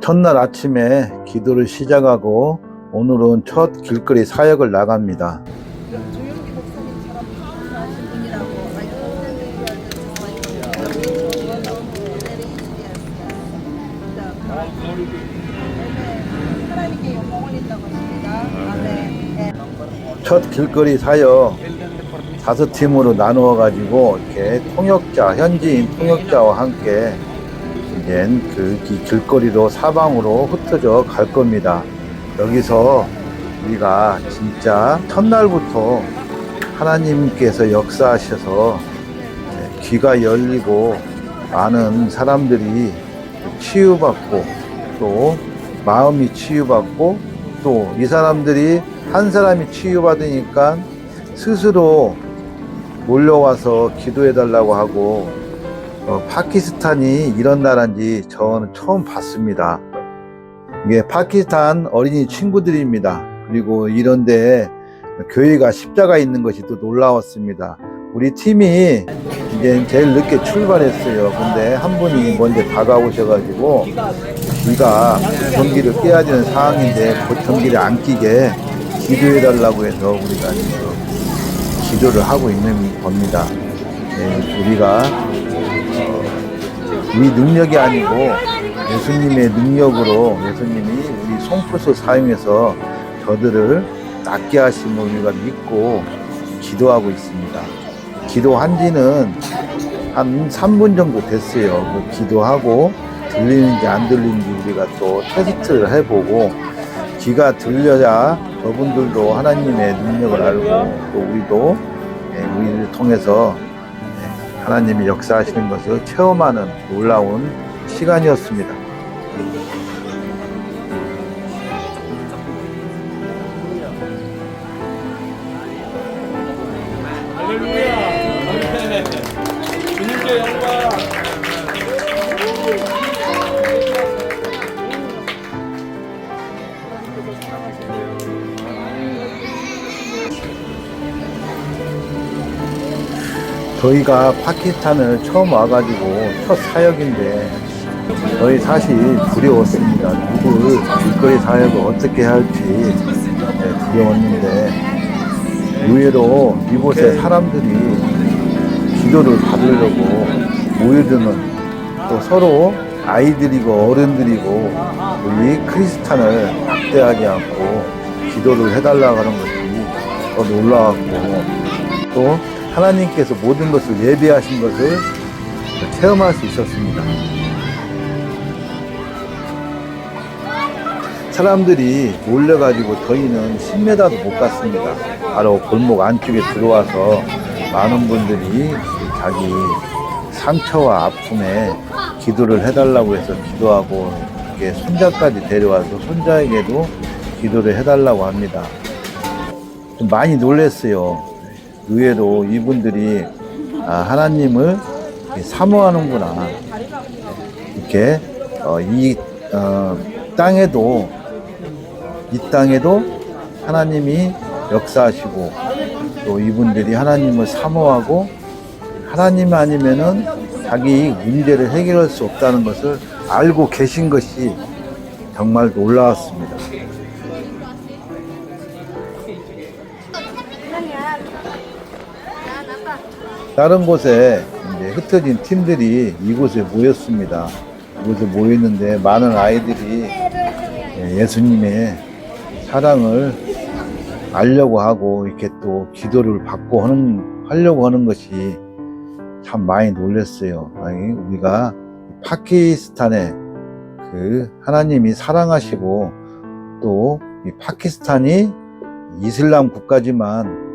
첫날 아침에 기도를 시작하고 오늘은 첫 길거리 사역을 나갑니다. 조용기 목사님처럼 파워하신 분이라고 하나님께 영광 올린다고 하십니다. 아멘. 첫 길거리 사역 5팀으로 나누어 가지고 이렇게 통역자, 현지인 통역자와 함께 이제 그 길거리로 사방으로 흩어져 갈 겁니다. 여기서 우리가 진짜 첫날부터 하나님께서 역사하셔서 귀가 열리고 많은 사람들이 치유받고 또 마음이 치유받고 또 이 사람들이 한 사람이 치유받으니까 스스로 몰려와서 기도해 달라고 하고 파키스탄이 이런 나라인지 저는 처음 봤습니다. 이게 파키스탄 어린이 친구들입니다. 그리고 이런데 교회가 십자가 있는 것이 또 놀라웠습니다. 우리 팀이 이제 제일 늦게 출발했어요. 근데 한 분이 먼저 다가오셔가지고 귀가 전기를 껴야 되는 상황인데 그 전기를 안 끼게 기도해 달라고 해서 우리가 지금 기도를 하고 있는 겁니다. 우리가 우리 능력이 아니고 예수님의 능력으로 예수님이 우리 손끝을 사용해서 저들을 낫게 하심을 우리가 믿고 기도하고 있습니다. 기도한 지는 한 3분 정도 됐어요. 그 기도하고 들리는지 안 들리는지 우리가 또 테스트를 해보고 귀가 들려야 저분들도 하나님의 능력을 알고 또 우리도 우리를 통해서 하나님이 역사하시는 것을 체험하는 놀라운 시간이었습니다. 할렐루야. 주님께 영광. 저희가 파키스탄을 처음 와가지고 첫 사역인데 저희 사실 두려웠습니다. 누굴 길거리 사역을 어떻게 할지 두려웠는데 의외로 이곳에 사람들이 기도를 받으려고 모여드는 또 서로 아이들이고 어른들이고 우리 크리스찬을 박대하지 않고 기도를 해달라고 하는 것이 더 놀라웠고 또 하나님께서 모든 것을 예배하신 것을 체험할 수 있었습니다. 사람들이 몰려가지고 저희는 10m도 못 갔습니다. 바로 골목 안쪽에 들어와서 많은 분들이 자기 상처와 아픔에 기도를 해달라고 해서 기도하고 이렇게 손자까지 데려와서 손자에게도 기도를 해달라고 합니다. 좀 많이 놀랐어요. 의외로 이분들이 하나님을 사모하는구나. 이렇게 이 땅에도 하나님이 역사하시고 또 이분들이 하나님을 사모하고 하나님 아니면은 자기 문제를 해결할 수 없다는 것을 알고 계신 것이 정말 놀라웠습니다. 다른 곳에 이제 흩어진 팀들이 이곳에 모였습니다. 이곳에 모였는데 많은 아이들이 예수님의 사랑을 알려고 하고 이렇게 또 기도를 받고 하려고 하는 것이 참 많이 놀랐어요. 우리가 파키스탄에 그 하나님이 사랑하시고 또 이 파키스탄이 이슬람 국가지만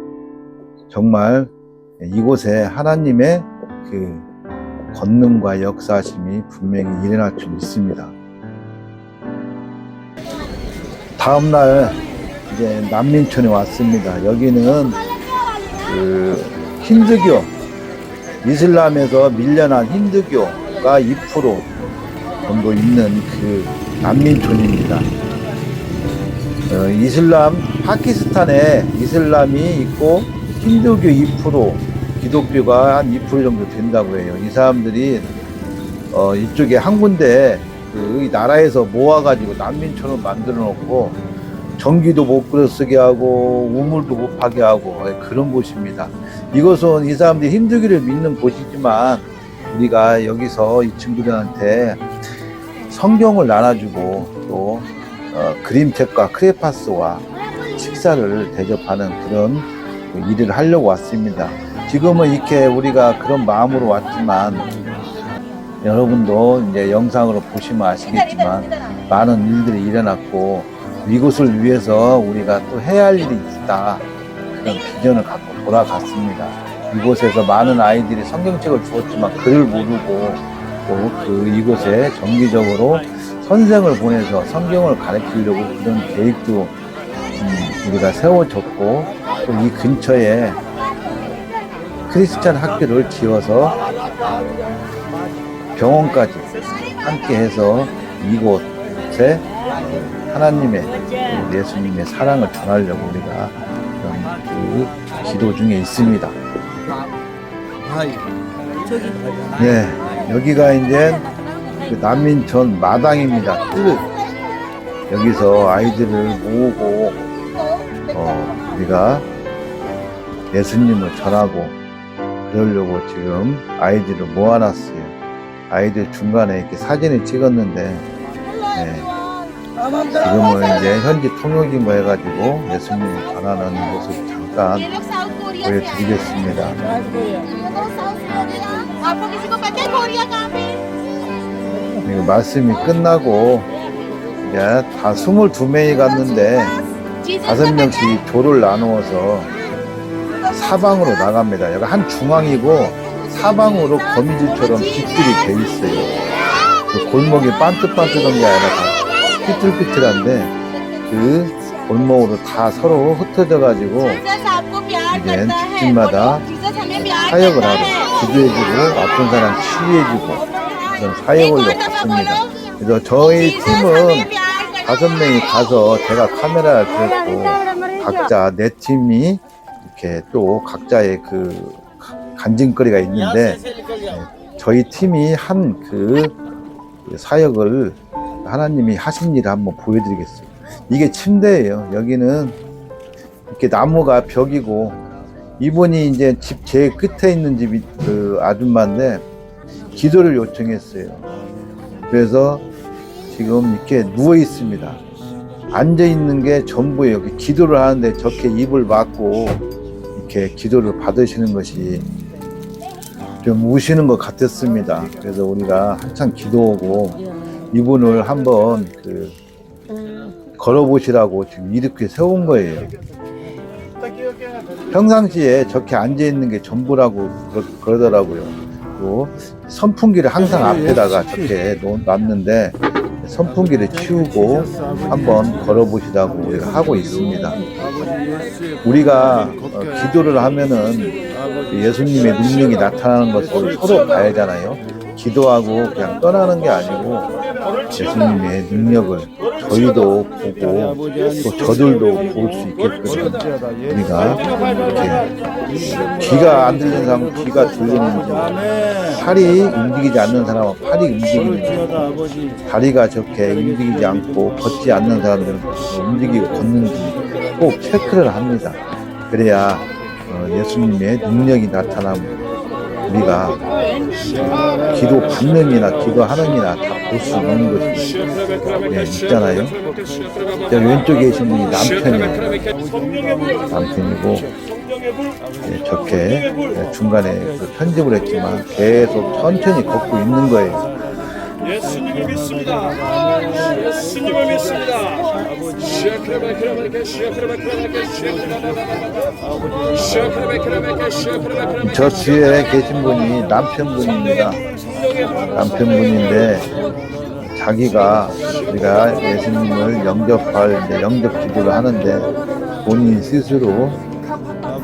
정말 이곳에 하나님의 그 권능과 역사하심이 분명히 일어날 줄 믿습니다. 다음날 이제 난민촌에 왔습니다. 여기는 그 힌두교, 이슬람에서 밀려난 힌두교가 2% 정도 있는 그 난민촌입니다. 파키스탄에 이슬람이 있고 힌두교 2%, 기독교가 한 2% 정도 된다고 해요. 이 사람들이 이쪽에 한 군데 이 나라에서 모아가지고 난민촌을 만들어 놓고 전기도 못 끌어쓰게 하고 우물도 못 파게 하고 그런 곳입니다. 이것은 이 사람들이 힘들기를 믿는 곳이지만 우리가 여기서 이 친구들한테 성경을 나눠주고 또 그림책과 크레파스와 식사를 대접하는 그런 일을 하려고 왔습니다. 지금은 이렇게 우리가 그런 마음으로 왔지만 여러분도 이제 영상으로 보시면 아시겠지만 많은 일들이 일어났고 이곳을 위해서 우리가 또 해야 할 일이 있다, 그런 비전을 갖고 돌아갔습니다. 이곳에서 많은 아이들이 성경책을 주었지만 글을 모르고 또 이곳에 정기적으로 선생을 보내서 성경을 가르치려고 그런 계획도 우리가 세워졌고 또 이 근처에 크리스찬 학교를 지어서 병원까지 함께 해서 이곳에 하나님의 예수님의 사랑을 전하려고 우리가 그런 기도 중에 있습니다. 네, 여기가 이제 난민촌 마당입니다. 여기서 아이들을 모으고 우리가 예수님을 전하고 그러려고 지금 아이들을 모아놨어요. 아이들 중간에 이렇게 사진을 찍었는데 지금은 이제 현지 통역이모 해가지고 예수님을 전하는 모습 잠깐 보여드리겠습니다. 그리고 말씀이 끝나고 이제 다 22명이 갔는데 5명씩 조를 나누어서 사방으로 나갑니다. 여기 한 중앙이고 사방으로 거미줄처럼 집들이 돼 있어요. 그 골목이 반듯반듯한 게 아니라 다 삐뚤삐뚤한데 그 골목으로 다 서로 흩어져 가지고 이제 집집마다 사역을 하고 기도해주고 아픈 사람 치유해주고 그런 사역을 갔습니다. 그래서 저희 팀은 5명이 가서 제가 카메라를 들었고 각자 내 팀이 이렇게 또 각자의 그 간증거리가 있는데 저희 팀이 한 그 사역을 하나님이 하신 일을 한번 보여드리겠습니다. 이게 침대예요. 여기는 이렇게 나무가 벽이고 이분이 이제 집 제일 끝에 있는 집이 그 아줌마인데 기도를 요청했어요. 그래서 지금 이렇게 누워 있습니다. 앉아 있는 게 전부예요. 기도를 하는데 저렇게 입을 막고 이렇게 기도를 받으시는 것이 좀 우시는 것 같았습니다. 그래서 우리가 한참 기도하고 이분을 한번 걸어보시라고 지금 이렇게 세운 거예요. 평상시에 저렇게 앉아 있는 게 전부라고 그러더라고요. 또 선풍기를 항상 앞에다가 저렇게 놨는데 선풍기를 치우고 한번 걸어보시라고 우리가 하고 있습니다. 우리가 기도를 하면은 예수님의 능력이 나타나는 것을 서로 봐야 하잖아요. 기도하고 그냥 떠나는 게 아니고 예수님의 능력을 저희도 보고 또 저들도 볼 수 있게끔 우리가 이렇게 귀가 안 들리는 사람은 귀가 들리는지, 팔이 움직이지 않는 사람은 팔이 움직이는지, 다리가 저렇게 움직이지 않고 걷지 않는 사람들은 움직이고 걷는지 꼭 체크를 합니다. 그래야 예수님의 능력이 나타나면 우리가 기도 받는이나 기도하는이나 다 볼 수 있는 것이 있잖아요. 왼쪽에 계신 분이 남편이고 저렇게 중간에 편집을 했지만 계속 천천히 걷고 있는 거예요. 예수님을 믿습니다. 예수님을 믿습니다. 저 뒤에 계신 분이 남편분입니다. 남편분인데 자기가 우리가 예수님을 영접할 영접 기도를 하는데 본인 스스로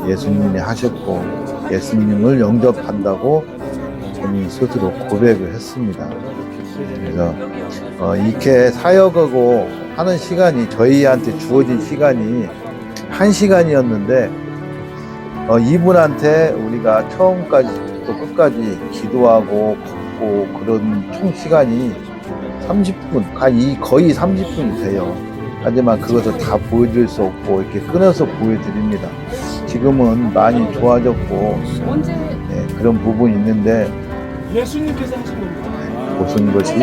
예수님이 하셨고 예수님을 영접한다고 본인 스스로 고백을 했습니다. 그래서 이렇게 사역하고 하는 시간이 저희한테 주어진 시간이 1시간이었는데 이분한테 우리가 처음까지 또 끝까지 기도하고 걷고 그런 총 시간이 30분, 거의 30분이 돼요. 하지만 그것을 다 보여드릴 수 없고 이렇게 끊어서 보여드립니다. 지금은 많이 좋아졌고 그런 부분이 있는데 예수님께서 하신 겁니다. 보신 것이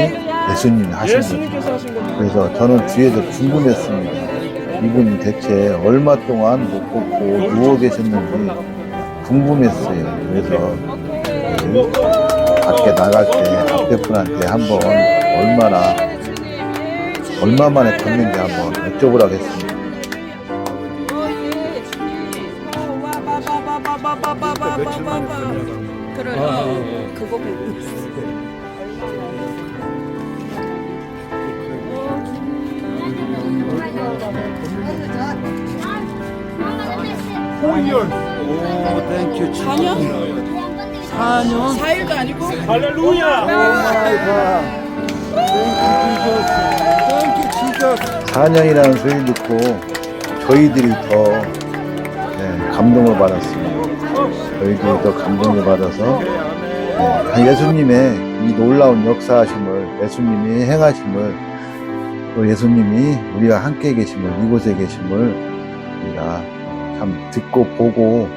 예수님이 하신 거죠. 예수님께서 하신 겁니다. 그래서 저는 뒤에서 궁금했습니다. 이분이 대체 얼마 동안 못 걷고 누워 계셨는지 궁금했어요. 그래서 밖에 나갈 때 앞에 분한테 한번 얼마 만에 걷는지 한번 여쭤보라고 했습니다. 며칠 만에 걷냐고. 그래. 그거 배우고 있어. 오, 땡큐. 4년? 4일도 아니고? 할렐루야. 4년이라는 소리 듣고 저희들이 더 감동을 받았습니다. 저희들이 더 감동을 받아서 예수님의 이 놀라운 역사하심을, 예수님이 행하심을, 또 예수님이 우리가 함께 계심을, 이곳에 계심을 우리가 참 듣고 보고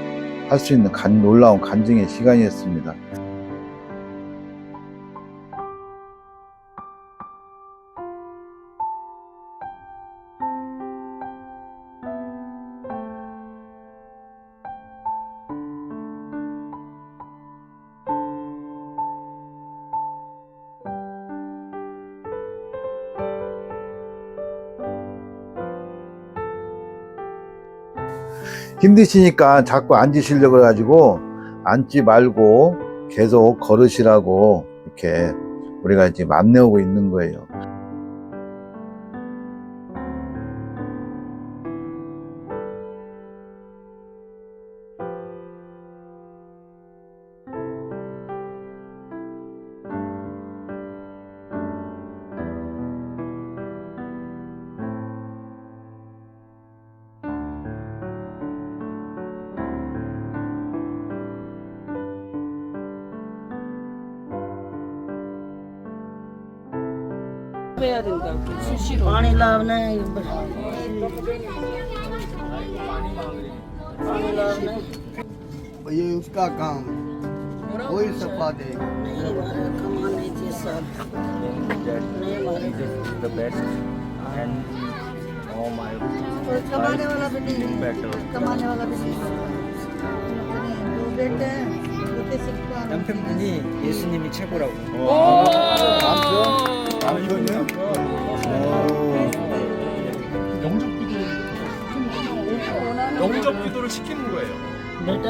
할 수 있는 놀라운 간증의 시간이었습니다. 힘드시니까 자꾸 앉으시려고 해가지고 앉지 말고 계속 걸으시라고 이렇게 우리가 이제 안내오고 있는 거예요. 해야 된다. 수시로. पानी लावना है ये उसका काम कोई सफा देगा नहीं मारा कमाने थे सब नहीं मारे कमाने वाला भी नहीं है। कमाने वाला भी नहीं है। दो बेटे हैं, बेटे सिर्फ 남편분이 예수님이 최고라고. 영접 기도를 시키는 거예요. बेटा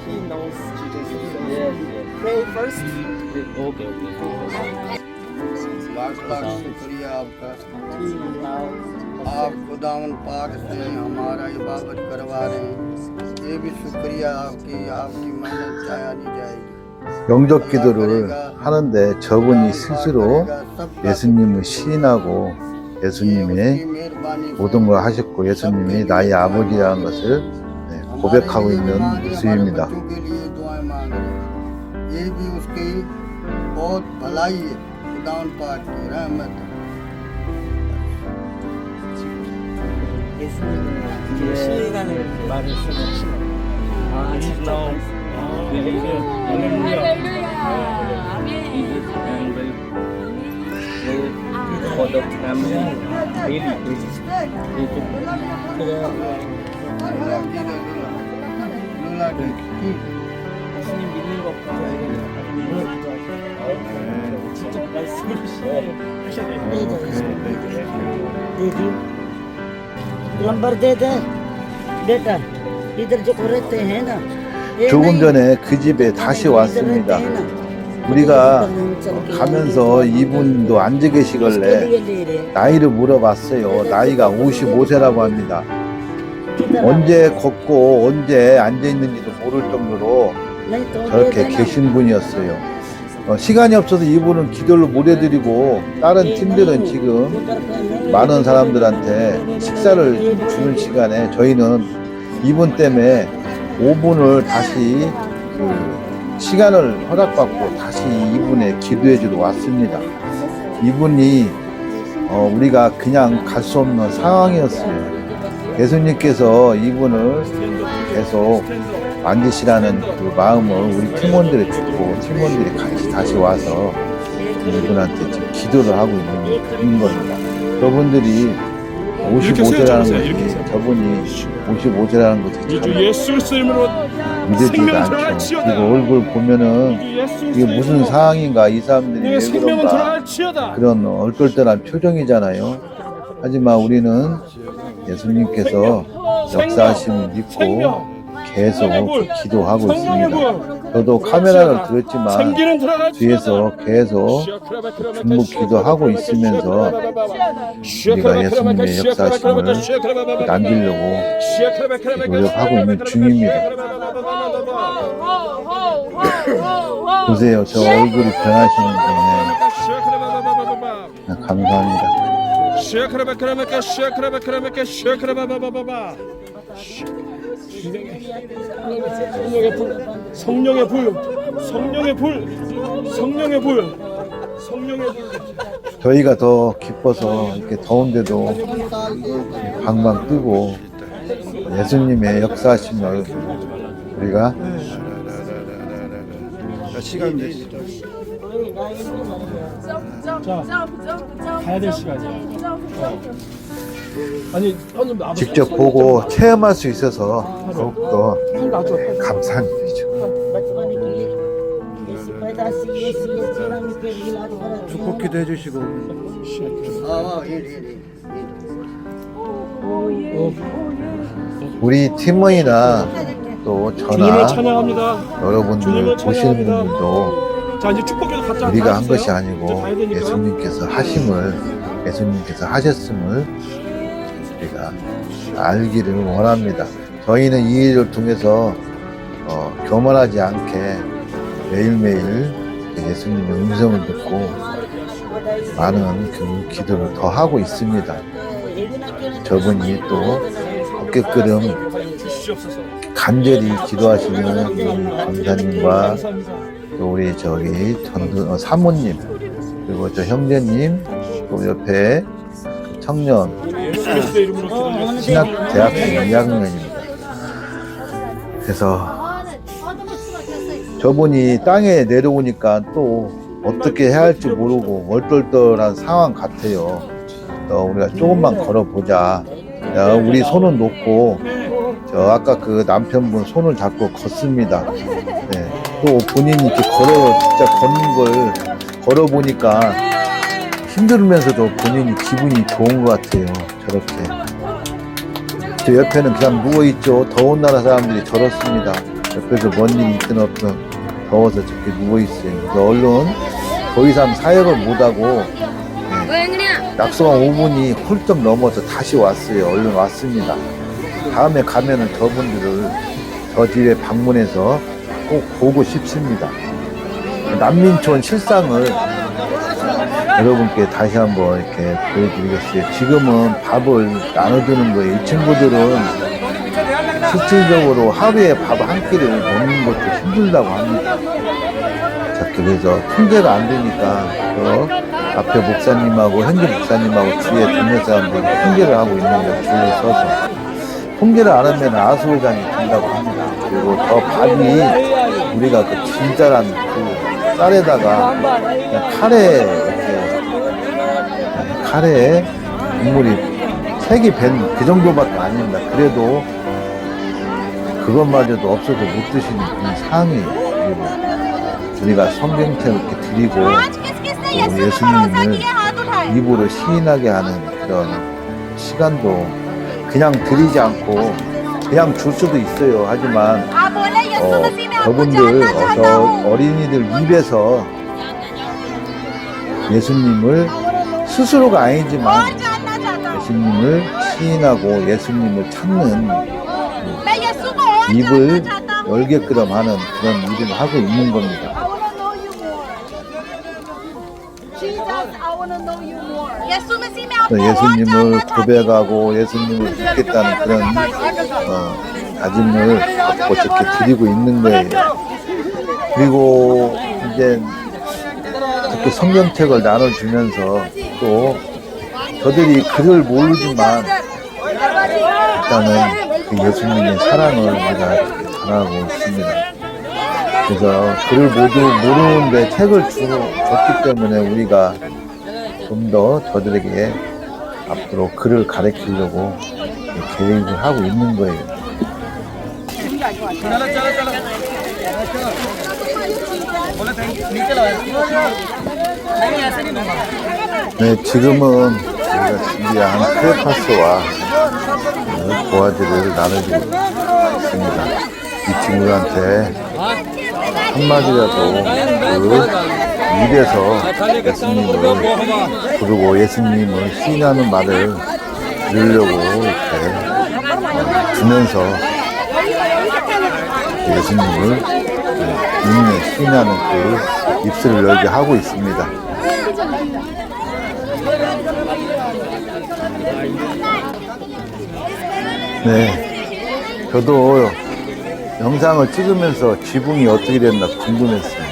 He knows Jesus. Yes, yes. Pray first. Okay, okay. Lakh लाख शुक्रिया आपका आप खुदावन पाक से हमारा इबादत करवा रहे हैं ये भी शुक्रिया आपकी आपकी मेहनत जाया नहीं जाएगी 영접 기도를 하는데 저분이 스스로 예수님을 시인하고 예수님의 모든 걸 하셨고 예수님이 나의 아버지라는 것을 고백하고 있는 모습입니다. ये भी उसकी बहुत भलाई है खुदावन पाक की रहमत है 예수님은 시인하는 말을 쓰는 시간. 아, 진짜. For the family, daily basis. 예수님 믿는 것보다 진짜 말씀을 하셔야 돼요. They the number दे दे बेटा इधर जो रहते हैं ना ये 조금 नहीं, 전에 그 집에 다시 इधर 왔습니다. रहते हैं ना, 우리가 चल के 가면서 이분도 앉아 इसके 계시길래 लिए ले रहे 나이를 물어봤어요. 나이가 55세라고 합니다. किधर 언제 걷고 언제 앉아 있는지도 모를 정도로 नहीं तो 저렇게 दे देना। 계신 분이었어요. 시간이 없어서 이분은 기도를 못 해드리고 다른 팀들은 지금 많은 사람들한테 식사를 주는 시간에 저희는 이분 때문에 5분을 다시 시간을 허락받고 다시 이분의 기도해 주러 왔습니다. 이분이 우리가 그냥 갈 수 없는 상황이었어요. 예수님께서 이분을 계속 만드시라는 그 마음을 우리 팀원들이 듣고 팀원들이 같이 다시 와서 이분한테 지금 기도를 하고 있는 겁니다. 저분들이 이렇게 55세라는 세워주세요. 이렇게 것이 세워주세요. 저분이 55세라는 것이 주 참 예수 이름으로 믿어지지가 생명을 않죠. 들어갈지어다. 그리고 얼굴 보면은 예수 이게 무슨 상황인가 이 사람들이 내 왜 생명은 그런가 들어갈지어다. 그런 얼떨떨한 표정이잖아요. 하지만 우리는 예수님께서 역사하심을 믿고 계속 기도하고 있습니다. 저도 카메라를 들었지만 생기는 들어갈지어다. 뒤에서 계속 중복 기도하고 있으면서 우리가 예수님의 역사하심을 남기려고 노력하고 있는 중입니다. 보세요, 저 얼굴이 변하시는 게 감사합니다. 성령의 불, 성령의 불, 성령의 불, 성령의 불. 저희가 더 기뻐서 이렇게 더운데도 방방 뜨고 예수님의 역사하심을 우리가 시간 되시 가야 될 시간이야. 아니, 형님 나도 직접 보고 체험할 수 있어서 더욱더 감사한 일이죠. 축복기도 해주시고 우리 팀원이나 또 주님을 저나 찬양합니다. 여러분들 주님을 보시는 찬양합니다. 분들도 자, 이제 축복기도 갖다 우리가 한 주세요. 것이 아니고 이제 가야 되니까. 예수님께서 하셨음을 우리가 알기를 원합니다. 저희는 이 일을 통해서 교만하지 않게 매일매일 예수님의 음성을 듣고 많은 그 기도를 더 하고 있습니다. 저분이 또 어깨끄름 간절히 기도하시는 우리 강사님과 또 우리 저기 사모님 그리고 저 형제님 또 옆에 청년 예수 이름으로 신학대학교 2학년입니다. 그래서 저분이 땅에 내려오니까 또 어떻게 해야 할지 모르고 얼떨떨한 상황 같아요. 우리가 조금만 걸어보자. 야, 우리 손을 놓고 저 아까 그 남편분 손을 잡고 걷습니다. 네. 또 본인이 이렇게 진짜 걷는 걸 걸어보니까 힘들면서도 본인이 기분이 좋은 것 같아요. 저렇게. 저 옆에는 그냥 누워있죠. 더운 나라 사람들이 저렇습니다. 옆에서 뭔 일이 있든 없든 더워서 저렇게 누워있어요. 그래서 얼른 더 이상 사역을 못하고 약속한 5분이 훌쩍 넘어서 다시 왔어요. 얼른 왔습니다. 다음에 가면은 저분들을 저 집에 방문해서 꼭 보고 싶습니다. 난민촌 실상을 여러분께 다시 한번 이렇게 보여드리겠어요. 지금은 밥을 나눠주는 거예요. 이 친구들은 실질적으로 하루에 밥 한 끼를 먹는 것도 힘들다고 합니다. 자, 그래서 통제가 안 되니까 앞에 목사님하고 현재 목사님하고 뒤에 동네 사람들이 통제를 하고 있는 거예요. 줄을 서서. 통제를 안 하면 아수회장이 된다고 합니다. 그리고 저 밥이 우리가 그 진짜란 그 쌀에다가 그냥 카레에 국물이 색이 밴 그 정도밖에 아닙니다. 그래도 그것마저도 없어서 못 드시는 그런 상황이에요. 그리고 우리가 성경책을 이렇게 드리고 또 예수님을 입으로 시인하게 하는 그런 시간도 그냥 드리지 않고 그냥 줄 수도 있어요. 하지만 저분들 저 어린이들 입에서 예수님을 스스로가 아니지만 예수님을 시인하고 예수님을 찾는 입을 열게끔 하는 그런 일을 하고 있는 겁니다. 예수님을 고백하고 예수님을 믿겠다는 그런 다짐을 갖고 저렇게 드리고 있는 거예요. 그리고 이제 이렇게 성경책을 나눠주면서 또 저들이 글을 모르지만 일단은 그 예수님의 사랑을 우리가 전하고 있습니다. 그래서 글을 모두 모르는데 책을 줬기 때문에 우리가 좀 더 저들에게 앞으로 글을 가르치려고 계획을 하고 있는 거예요. 네, 지금은 우리가 준비한 크레파스와 도화지를 나눠주고 있습니다. 이 친구한테 한마디라도 그 입에서 예수님을 부르고 예수님을 시인하는 말을 들으려고 이렇게 주면서 예수님을 믿는 시인하는 그 입술을 열게 하고 있습니다. 네, 저도 영상을 찍으면서 지붕이 어떻게 됐나 궁금했어요.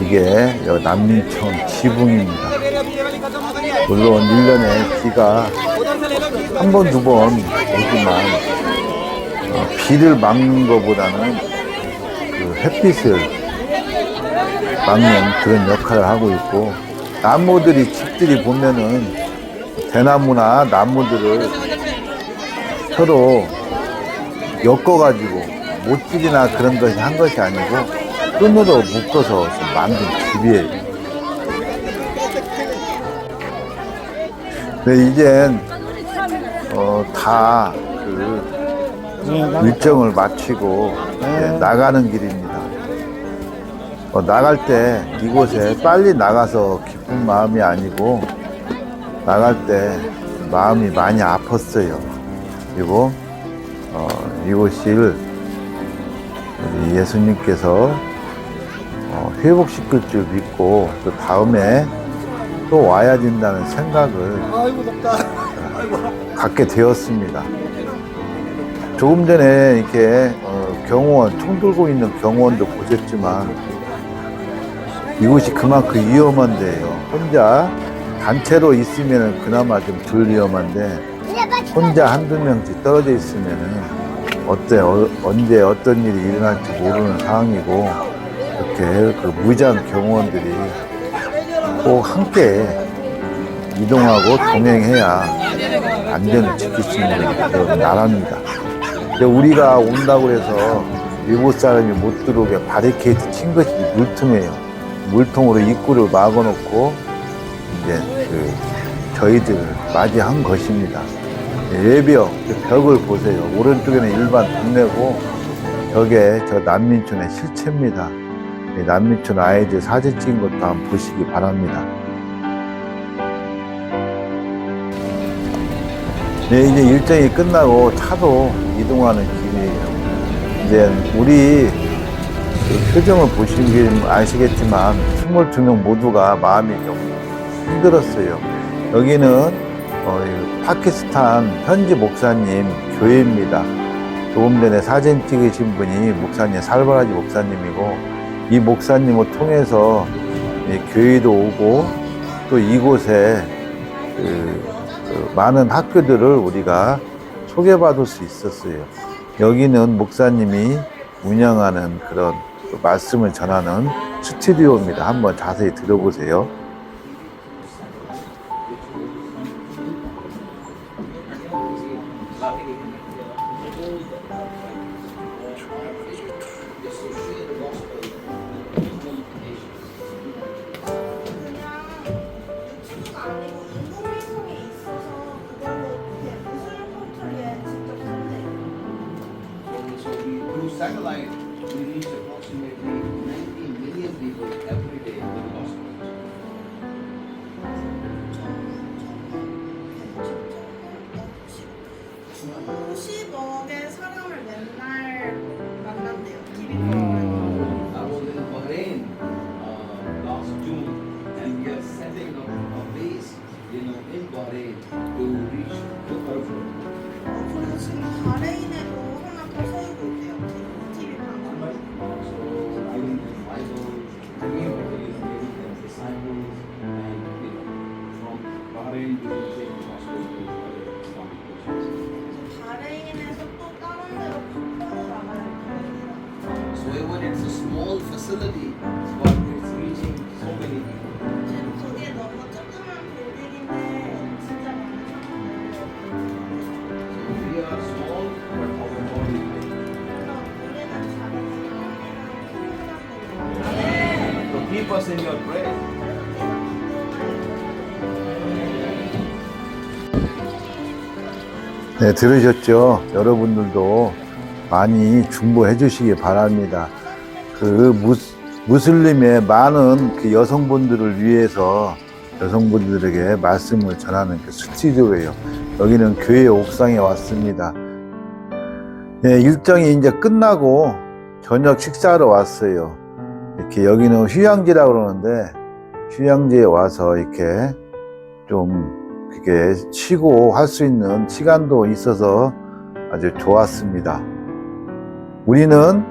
이게 난민촌 지붕입니다. 물론 1년에 비가 한 번, 두 번 오지만 비를 막는 것보다는 그 햇빛을 막는 그런 역할을 하고 있고, 나무들이, 집들이 보면은 대나무나 나무들을 서로 엮어가지고 못질이나 그런 것이 한 것이 아니고 끈으로 묶어서 만든 집이에요. 근데 이젠 다 그 일정을 마치고 나가는 길입니다. 나갈 때 이곳에 빨리 나가서 기쁜 마음이 아니고 나갈 때 마음이 많이 아팠어요. 그리고 이곳을 우리 예수님께서 회복시킬 줄 믿고 그 다음에 또 와야 된다는 생각을 갖게 되었습니다. 조금 전에 이렇게 경호원, 총 들고 있는 경호원도 보셨지만 이곳이 그만큼 위험한 데예요. 혼자 단체로 있으면 그나마 좀 덜 위험한데 혼자 한두 명씩 떨어져 있으면은 언제 어떤 일이 일어날지 모르는 상황이고, 이렇게 그 무장 경호원들이 꼭 함께 이동하고 동행해야 안전을 지킬 수 있는 그런 나라입니다. 근데 우리가 온다고 해서 일곱 사람이 못 들어오게 바리케이트 친 것이 물통이에요. 물통으로 입구를 막아놓고 이제 저희들을 맞이한 것입니다. 외벽, 벽을 보세요. 오른쪽에는 일반 동네고 저게 저 난민촌의 실체입니다. 난민촌 아이들 사진 찍은 것도 한번 보시기 바랍니다. 네, 이제 일정이 끝나고 차도 이동하는 길이에요. 이제 우리 표정을 보시면 아시겠지만 22명 모두가 마음이 좀 힘들었어요. 여기는 파키스탄 현지 목사님 교회입니다. 조금 전에 사진 찍으신 분이 목사님, 살바라지 목사님이고, 이 목사님을 통해서 교회도 오고 또 이곳에 많은 학교들을 우리가 소개받을 수 있었어요. 여기는 목사님이 운영하는 그런 말씀을 전하는 스튜디오입니다. 한번 자세히 들어보세요. Satellite, we reach approximately 90 million people every day with the gospel. 수십억의 사람을 맨날 만난대요. TV I was in Bahrain last June, and we are setting up a base, in Bahrain to reach the Arab. 그리고 지금 바레인에도 하나 더 세우고 있대요. TV 방송. So giving them Bible, community, giving them disciples. small facility, but it's reaching so many people. 거기에 너무 조그만 빌딩인데 진짜 많은 So we are small, but our God is big. 우리는 작은 So keep us in your prayer. 네, 들으셨죠? 여러분들도 많이 중보해 주시기 바랍니다. 그 무슬림의 많은 그 여성분들을 위해서 여성분들에게 말씀을 전하는 그 스튜디오예요. 여기는 교회 옥상에 왔습니다. 네, 일정이 이제 끝나고 저녁 식사하러 왔어요. 이렇게 여기는 휴양지라고 그러는데 휴양지에 와서 이렇게 좀 그게 쉬고 할 수 있는 시간도 있어서 아주 좋았습니다. 우리는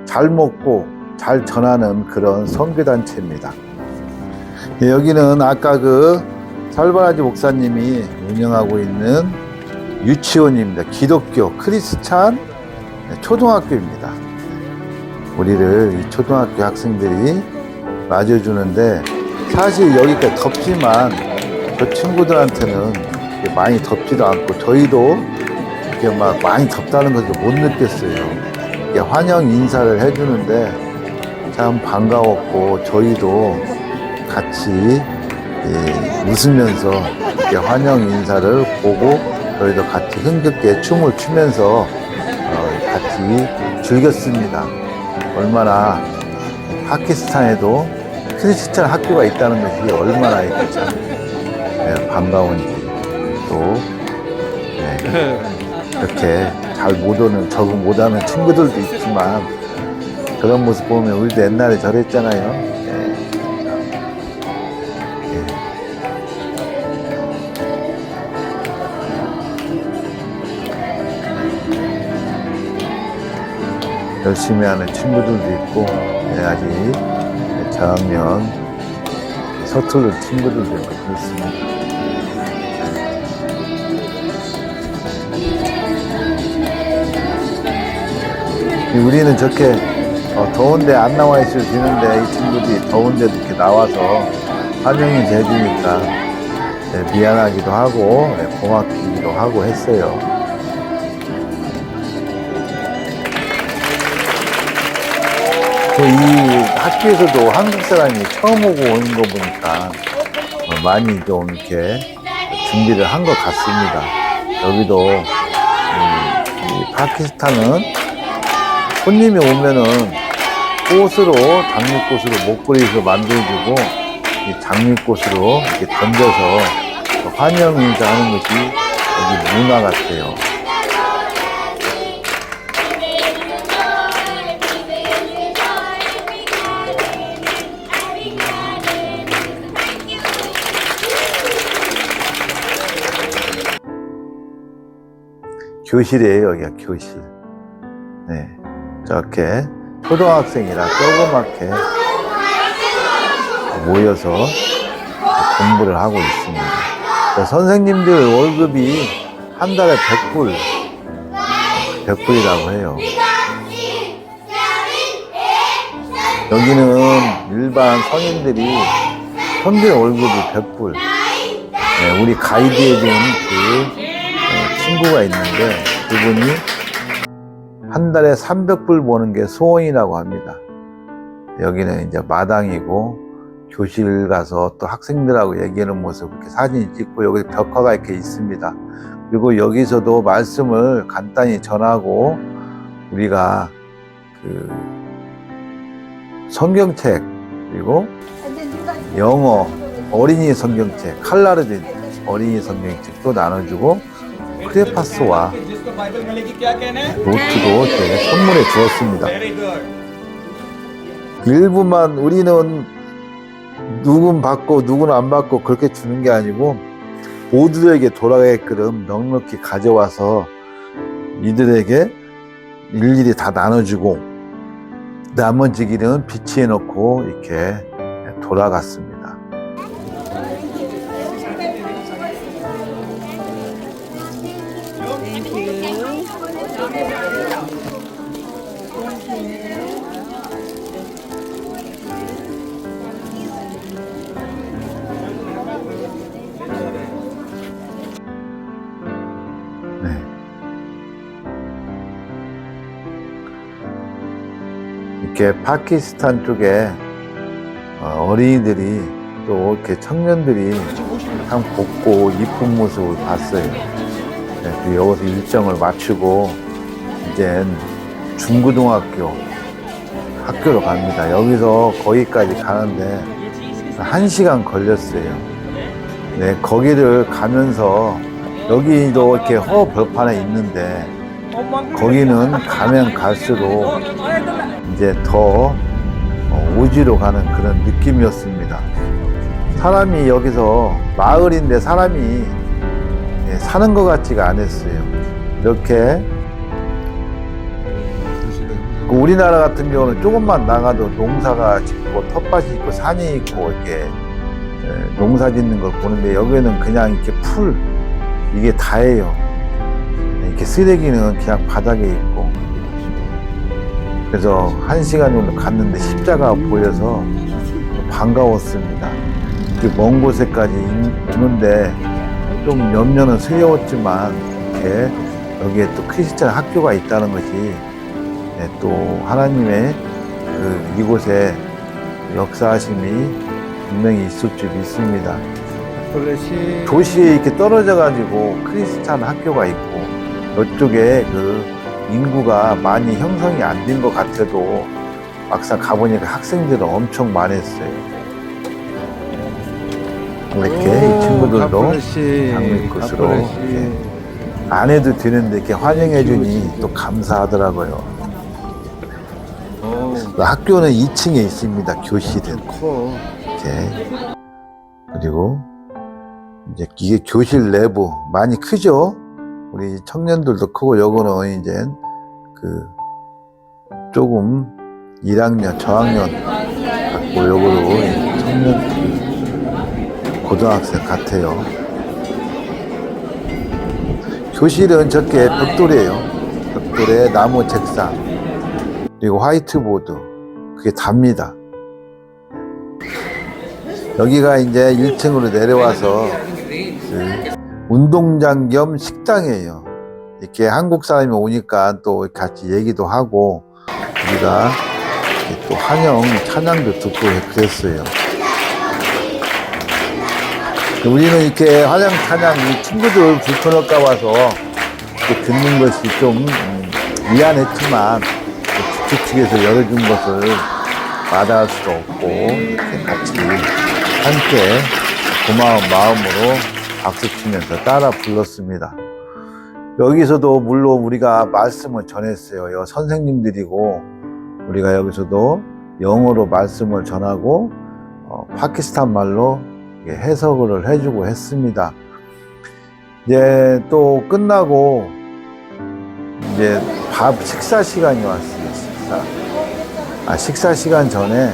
잘 먹고 잘 전하는 그런 선교단체입니다. 여기는 아까 그 살바라지 목사님이 운영하고 있는 유치원입니다. 기독교 크리스찬 초등학교입니다. 우리를 이 초등학교 학생들이 맞아주는데 사실 여기가 덥지만 저 친구들한테는 많이 덥지도 않고 저희도 이렇게 막 많이 덥다는 것을 못 느꼈어요. 이렇게 환영 인사를 해주는데 참 반가웠고 저희도 같이 웃으면서 이렇게 환영 인사를 보고 저희도 같이 흥겹게 춤을 추면서 같이 즐겼습니다. 얼마나 파키스탄에도 크리스찬 학교가 있다는 것이 얼마나 이렇게 참 반가운지 또 이렇게 잘 못 오는 적응 못하는 친구들도 있지만 그런 모습 보면 우리도 옛날에 저랬잖아요. 열심히 하는 친구들도 있고 아직 저학년 서투른 친구들도 있습니다. 우리는 저렇게 더운데 안 나와 있어도 되는데 이 친구들이 더운데도 이렇게 나와서 환영이 해주니까 미안하기도 하고 고맙기도 하고 했어요. 또 이 학교에서도 한국 사람이 처음 오고 오는 거 보니까 많이 좀 이렇게 준비를 한 것 같습니다. 여기도 이 파키스탄은 손님이 오면은 꽃으로 장미꽃으로 목걸이에서 만들어주고 이 장미꽃으로 이렇게 던져서 환영 인사하는 것이 여기 문화 같아요. 교실이에요, 여기가 교실. 네. 저렇게 초등학생이라 조그맣게 모여서 공부를 하고 있습니다. 선생님들 월급이 한 달에 100불이라고 해요. 여기는 일반 성인들이 평균 월급이 100불. 네, 우리 가이드해준 그 친구가 있는데 그분이 한 달에 300불 버는 게 소원이라고 합니다. 여기는 이제 마당이고 교실 가서 또 학생들하고 얘기하는 모습 이렇게 사진 찍고 여기 벽화가 이렇게 있습니다. 그리고 여기서도 말씀을 간단히 전하고 우리가 그 성경책 그리고 영어 어린이 성경책 칼라로 된 어린이 성경책도 나눠주고 크레파스와 노트도 이렇게 선물해 주었습니다. 일부만 우리는 누군 받고 누구는 안 받고 그렇게 주는 게 아니고 모두에게 돌아가게끔 넉넉히 가져와서 이들에게 일일이 다 나눠주고 나머지기는 비치해 놓고 이렇게 돌아갔습니다. 이렇게 파키스탄 쪽에 어린이들이 또 이렇게 청년들이 참 곱고 이쁜 모습을 봤어요. 네, 그 여기서 일정을 마치고 이제 중고등학교 학교로 갑니다. 여기서 거기까지 가는데 1시간 걸렸어요. 네, 거기를 가면서 여기도 이렇게 허벌판에 있는데 거기는 가면 갈수록 이제 더 우지로 가는 그런 느낌이었습니다. 사람이 여기서 마을인데 사람이 사는 것 같지가 않았어요. 이렇게 우리나라 같은 경우는 조금만 나가도 농사가 짓고 텃밭이 있고 산이 있고 이렇게 농사 짓는 걸 보는데 여기는 그냥 이렇게 풀 이게 다예요. 이렇게 쓰레기는 그냥 바닥에 있고 그래서 1시간 정도 갔는데 십자가 보여서 반가웠습니다. 이렇게 먼 곳에까지 오는데 좀 염려는 스러웠지만 이렇게 여기에 또 크리스찬 학교가 있다는 것이 또 하나님의 이곳에 역사하심이 분명히 있을 줄 믿습니다. 도시에 이렇게 떨어져 가지고 크리스찬 학교가 있고 이쪽에 인구가 많이 형성이 안 된 것 같아도 막상 가보니까 학생들은 엄청 많았어요. 이렇게 이 친구들도 장미꽃으로 이렇게 안 해도 되는데 이렇게 환영해주니 또 감사하더라고요. 학교는 2층에 있습니다. 교실은 이렇게. 그리고 이제 이게 교실 내부 많이 크죠. 우리 청년들도 크고 요거는 이제 조금 1학년 저학년 같고 요거로 청년 고등학생 같아요. 교실은 저게 벽돌이에요. 벽돌에 나무 책상 그리고 화이트보드 그게 답니다. 여기가 이제 1층으로 내려와서 운동장 겸 식당이에요. 이렇게 한국 사람이 오니까 또 같이 얘기도 하고 우리가 또 환영 찬양도 듣고 그랬어요. 우리는 이렇게 환영 찬양 이 친구들 불편할까 봐서 이렇게 듣는 것이 좀 미안했지만 주최 측에서 열어준 것을 마다할 수도 없고 이렇게 같이 함께 고마운 마음으로 박수 치면서 따라 불렀습니다. 여기서도 물론 우리가 말씀을 전했어요. 선생님들이고 우리가 여기서도 영어로 말씀을 전하고 파키스탄 말로 해석을 해주고 했습니다. 이제 또 끝나고 이제 식사 시간이 왔어요. 식사 시간 전에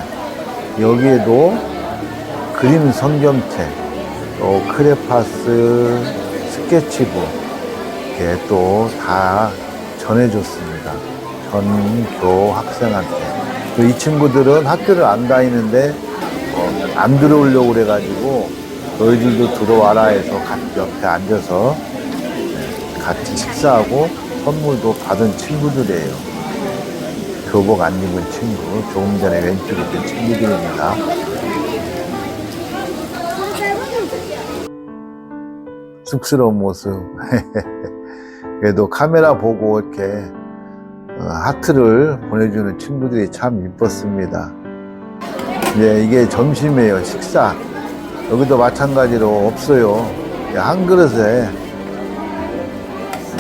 여기에도 그림 성경책, 또 크레파스, 스케치북 이렇게 또 다 전해줬습니다. 전교 학생한테. 또 이 친구들은 학교를 안 다니는데 안 들어오려고 그래가지고 너희들도 들어와라 해서 같이 옆에 앉아서 같이 식사하고 선물도 받은 친구들이에요. 교복 안 입은 친구, 조금 전에 왼쪽에 있던 친구들입니다. 쑥스러운 모습. 그래도 카메라 보고 이렇게 하트를 보내주는 친구들이 참 이뻤습니다. 네, 이게 점심이에요. 식사. 여기도 마찬가지로 없어요. 한 그릇에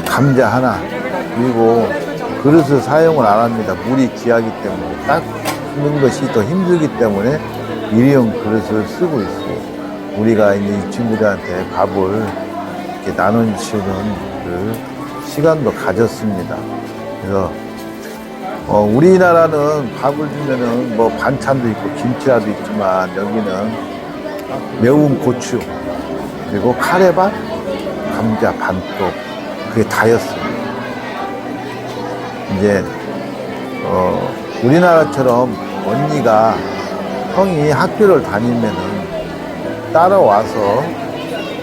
감자 하나, 그리고 그릇을 사용을 안 합니다. 물이 귀하기 때문에 닦는 것이 더 힘들기 때문에 일회용 그릇을 쓰고 있어요. 우리가 이제 이 친구들한테 밥을 이렇게 나눠주는 그 시간도 가졌습니다. 그래서 우리나라는 밥을 주면은 뭐 반찬도 있고 김치라도 있지만 여기는 매운 고추 그리고 카레밥, 감자 반쪽 그게 다였어요. 이제 우리나라처럼 언니가 형이 학교를 다니면은 따라와서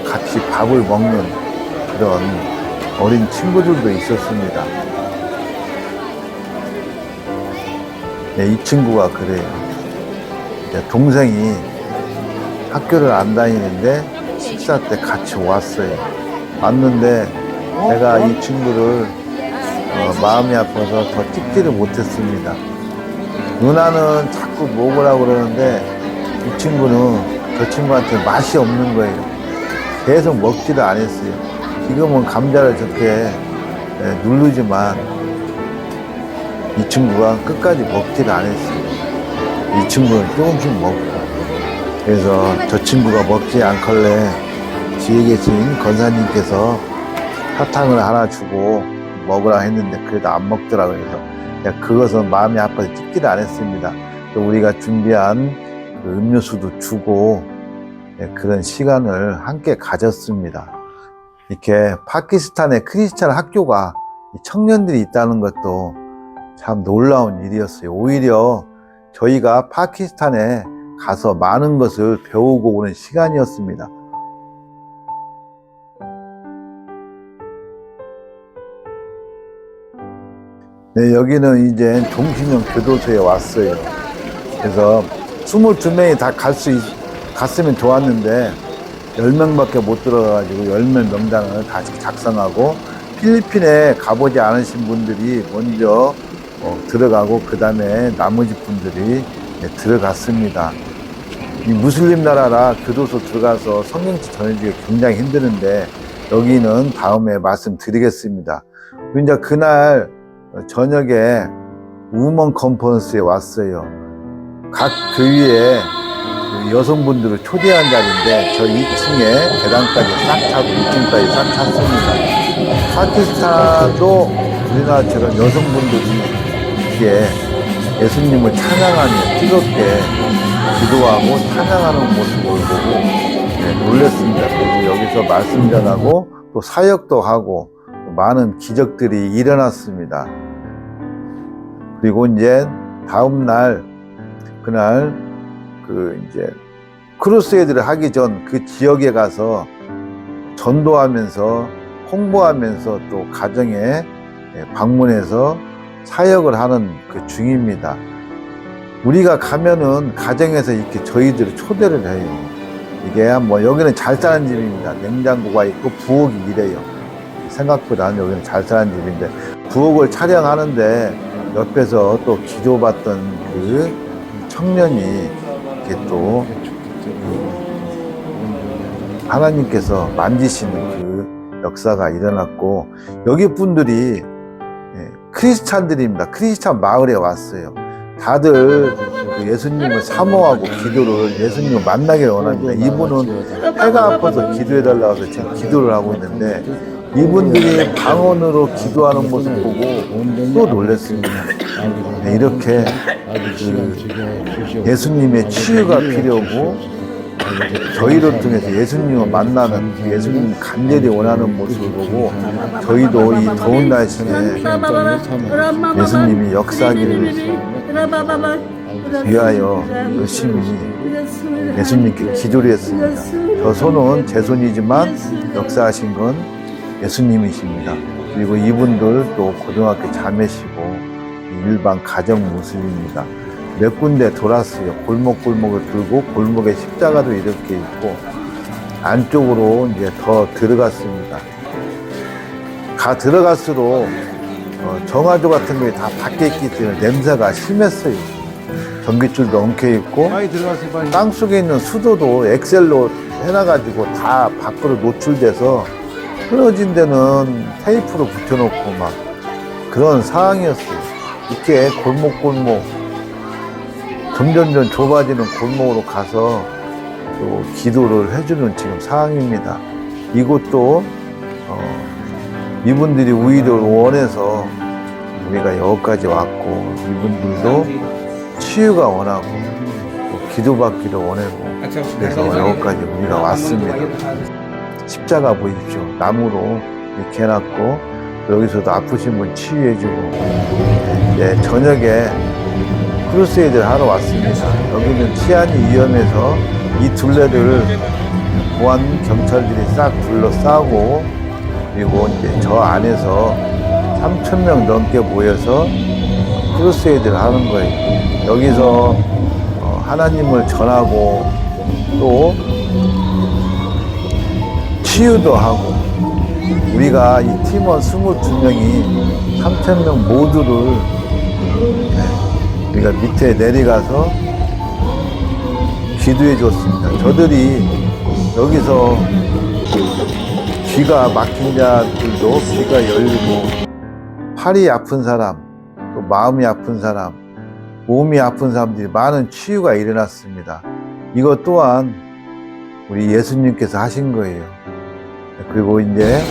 같이 밥을 먹는 그런 어린 친구들도 있었습니다. 네, 이 친구가 그래요. 이제 동생이 학교를 안 다니는데 식사 때 같이 왔어요. 왔는데 제가 이 친구를 마음이 아파서 더 찍지를 못했습니다. 누나는 자꾸 먹으라고 그러는데 이 친구는 저 친구한테 맛이 없는 거예요. 계속 먹지를 안 했어요. 지금은 감자를 저렇게 누르지만 이 친구가 끝까지 먹지를 안 했어요. 이 친구는 조금씩 먹고. 그래서 저 친구가 먹지 않걸래 뒤에 계신 권사님께서 사탕을 하나 주고 먹으라 했는데 그래도 안 먹더라고요. 그래서 그것은 마음이 아파서 찍지를 안 했습니다. 또 우리가 준비한 그 음료수도 주고 그런 시간을 함께 가졌습니다. 이렇게 파키스탄에 크리스찬 학교가 청년들이 있다는 것도 참 놀라운 일이었어요. 오히려 저희가 파키스탄에 가서 많은 것을 배우고 오는 시간이었습니다. 네, 여기는 이제 종신형 교도소에 왔어요. 그래서 22명이 다 갔으면 좋았는데 10명밖에 못 들어가가지고 10명 명단을 다시 작성하고 필리핀에 가보지 않으신 분들이 먼저 들어가고 그 다음에 나머지 분들이 들어갔습니다. 이 무슬림 나라라 교도소 들어가서 성경책 전해주기가 굉장히 힘드는데 여기는 다음에 말씀드리겠습니다. 이제 그날 저녁에 우먼 컨퍼런스에 왔어요. 각 교회에 여성분들을 초대한 자리인데 저 2층에 계단까지 싹 차고 2층까지 싹 찼습니다. 파키스탄도 우리나라처럼 여성분들이 이게 예수님을 찬양하며 뜨겁게 기도하고 찬양하는 모습을 보고 놀랐습니다. 그리고 여기서 말씀 전하고 또 사역도 하고 많은 기적들이 일어났습니다. 그리고 이제 다음 날 그날 이제 크루세이드를 하기 전 그 지역에 가서 전도하면서 홍보하면서 또 가정에 방문해서 사역을 하는 그 중입니다. 우리가 가면은 가정에서 이렇게 저희들을 초대를 해요. 이게 뭐 여기는 잘 사는 집입니다. 냉장고가 있고 부엌이 이래요. 생각보다는 여기는 잘 사는 집인데 부엌을 촬영하는데 옆에서 또 기도받던 그 청년이 이렇게 또 하나님께서 만지시는 그 역사가 일어났고 여기 분들이 크리스찬들입니다. 크리스찬 마을에 왔어요. 다들 예수님을 사모하고 기도를 예수님을 만나기를 원합니다. 이분은 해가 아파서 기도해달라고 해서 지금 기도를 하고 있는데 이분들이 방언으로 기도하는 모습 보고 또 놀랐습니다. 이렇게 예수님의 치유가 필요하고 저희를 통해서 예수님을 만나는 예수님 간절히 원하는 모습을 보고 저희도 이 더운 날씨에 예수님이 역사하기를 위하여 열심히 예수님께 기도를 했습니다. 저 손은 제 손이지만 역사하신 건 예수님이십니다. 그리고 이분들 또 고등학교 자매시고 일반 가정 모습입니다. 몇 군데 돌았어요. 골목골목을 돌고 골목에 십자가도 이렇게 있고 안쪽으로 이제 더 들어갔습니다. 들어갈수록 정화조 같은 게 다 밖에 있기 때문에 냄새가 심했어요. 전기줄도 엉켜 있고 땅속에 있는 수도도 엑셀로 해놔가지고 다 밖으로 노출돼서 끊어진 데는 테이프로 붙여놓고 막 그런 상황이었어요. 이렇게 골목골목 점점점 좁아지는 골목으로 가서 또 기도를 해주는 지금 상황입니다. 이곳도 이분들이 우리를 원해서 우리가 여기까지 왔고 이분들도 치유가 원하고 또 기도받기를 원하고 그래서 여기까지 우리가 왔습니다. 십자가 보십시오. 나무로 이렇게 해놨고 여기서도 아프신 분 치유해주고 이제 저녁에 크루세이드를 하러 왔습니다. 여기는 치안이 위험해서 이 둘레를 보안 경찰들이 싹 둘러싸고 그리고 이제 저 안에서 3,000명 넘게 모여서 크루세이드를 하는 거예요. 여기서 하나님을 전하고 또 치유도 하고, 우리가 이 팀원 22명이 3,000명 모두를 우리가 밑에 내려가서 기도해 줬습니다. 저들이 여기서 귀가 막힌 자들도 귀가 열리고, 팔이 아픈 사람, 또 마음이 아픈 사람, 몸이 아픈 사람들이 많은 치유가 일어났습니다. 이것 또한 우리 예수님께서 하신 거예요. 그리고 이제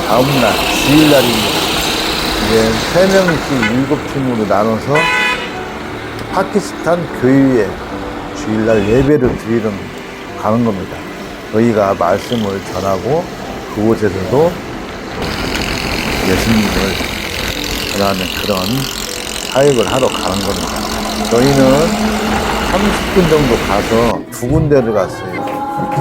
다음날 주일날입니다. 이제 3명씩 7팀으로 나눠서 파키스탄 교회에 주일날 예배를 드리러 가는 겁니다. 저희가 말씀을 전하고 그곳에서도 예수님을 전하는 그런 사역을 하러 가는 겁니다. 저희는 30분 정도 가서 2군데를 갔어요. 이렇게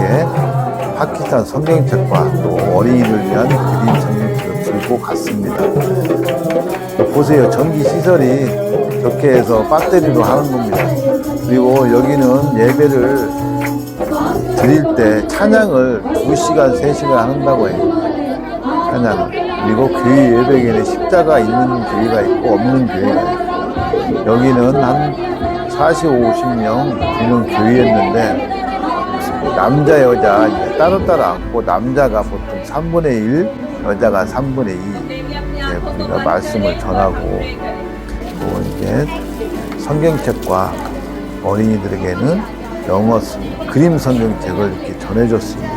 파키스탄 성경책과 또 어린이를 위한 그림 성경책을 들고 갔습니다. 보세요. 전기 시설이 저렇게 해서 배터리로 하는 겁니다. 그리고 여기는 예배를 드릴 때 찬양을 2시간, 3시간 한다고 해요. 찬양을. 그리고 교회 예배에는 십자가 있는 교회가 있고 없는 교회가 있고, 여기는 한 40, 50명 되는 교회였는데, 남자, 여자 이제 따로따로 앉고, 남자가 보통 3분의 1, 여자가 3분의 2 우리가 말씀을 전하고, 또 이제 성경책과 어린이들에게는 영어 그림 성경책을 이렇게 전해줬습니다.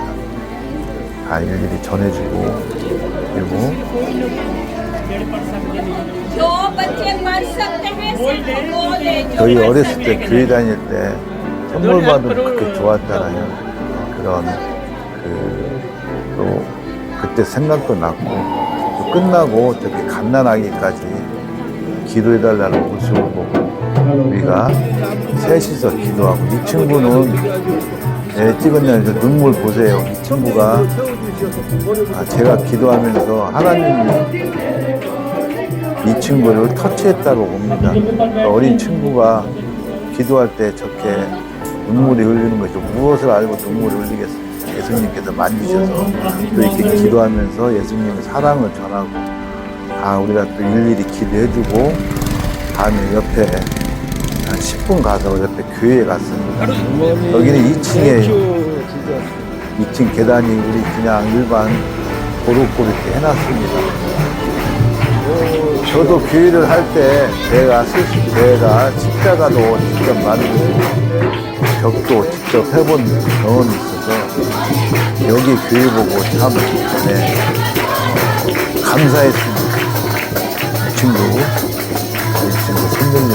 다 일일이 전해주고, 그리고 저희 어렸을 때 교회 다닐 때 선물 받으면 그렇게 좋았잖아요. 그런 또 그때 생각도 났고, 또 끝나고 저렇게 갓난아기까지 기도해달라는 모습을 보고 우리가 셋이서 기도하고, 이 친구는 찍었냐면 눈물 보세요. 이 친구가 제가 기도하면서 하나님이 이 친구를 터치했다고 봅니다. 어린 친구가 기도할 때 저렇게 눈물이 흘리는 거죠. 무엇을 알고 눈물이 흘리겠습니까? 예수님께서 만지셔서 또 이렇게 기도하면서 예수님의 사랑을 전하고, 우리가 또 일일이 기도해주고, 다음에 옆에 한 10분 가서 옆에 교회에 갔습니다. 여기는 2층이에요. 2층 계단이 우리 그냥 일반 도로골 이렇게 해놨습니다. 저도 교회를 할 때 제가 십자가도 직접 만들고 벽도 직접 해본 경험이 있어서 여기 교회 보고 참 감사했습니다. 이 친구 선생님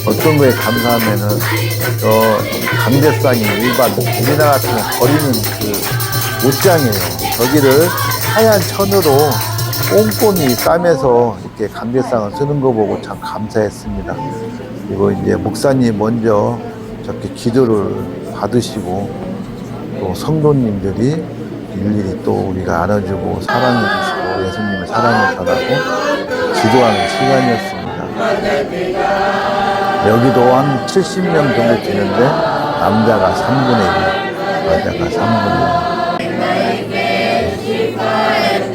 어떤 거에 감사하면은 강대상이 일반 우리나라 같은 버리는 그 옷장이에요. 저기를 하얀 천으로 꼼꼼히 싸매서 이렇게 강대상을 쓰는 거 보고 참 감사했습니다. 그리고 이제 목사님 먼저 저렇게 기도를 받으시고, 또 성도님들이 일일이 또 우리가 안아주고 사랑해주시고 예수님의 사랑을 전하고 기도하는 시간이었습니다. 여기도 한 70명 정도 되는데 남자가 3분의 1, 여자가 3분의 1.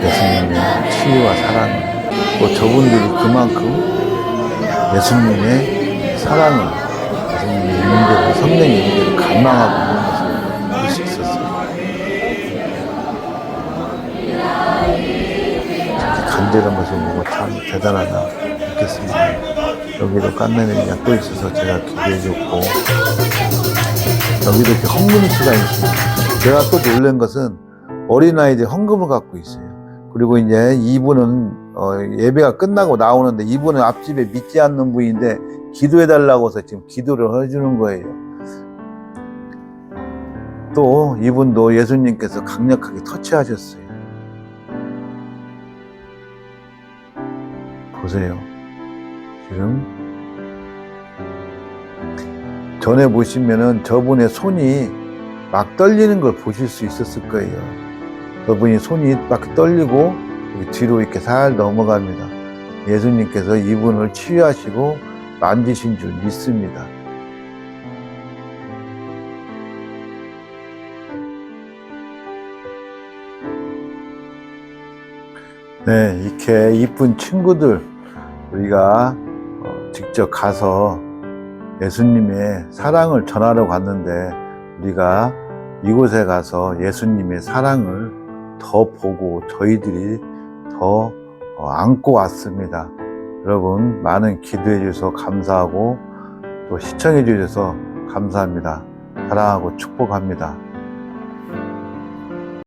예수님의 치유와 사랑, 또 저분들이 그만큼 예수님의 사랑을, 예수님의 임재를, 성령의 임재를 갈망하고 있는 것을 볼 수 있었어요. 간절한 것을 보고 참 대단하다 느꼈습니다. 여기도 깐나매가 또 있어서 제가 기도해줬고, 여기도 이렇게 헌금 시간이 있습니다. 제가 또 놀란 것은 어린아이들이 헌금을 갖고 있어요. 그리고 이제 이분은 예배가 끝나고 나오는데, 이분은 앞집에 믿지 않는 분인데 기도해달라고 해서 지금 기도를 해주는 거예요. 또 이분도 예수님께서 강력하게 터치하셨어요. 보세요. 지금 전에 보시면은 저분의 손이 막 떨리는 걸 보실 수 있었을 거예요. 저분이 손이 막 떨리고 뒤로 이렇게 살 넘어갑니다. 예수님께서 이분을 치유하시고 만지신 줄 믿습니다. 네, 이렇게 이쁜 친구들 우리가 직접 가서 예수님의 사랑을 전하러 갔는데 우리가 이곳에 가서 예수님의 사랑을 더 보고 저희들이 더 안고 왔습니다. 여러분 많은 기도해 주셔서 감사하고 또 시청해 주셔서 감사합니다. 사랑하고 축복합니다.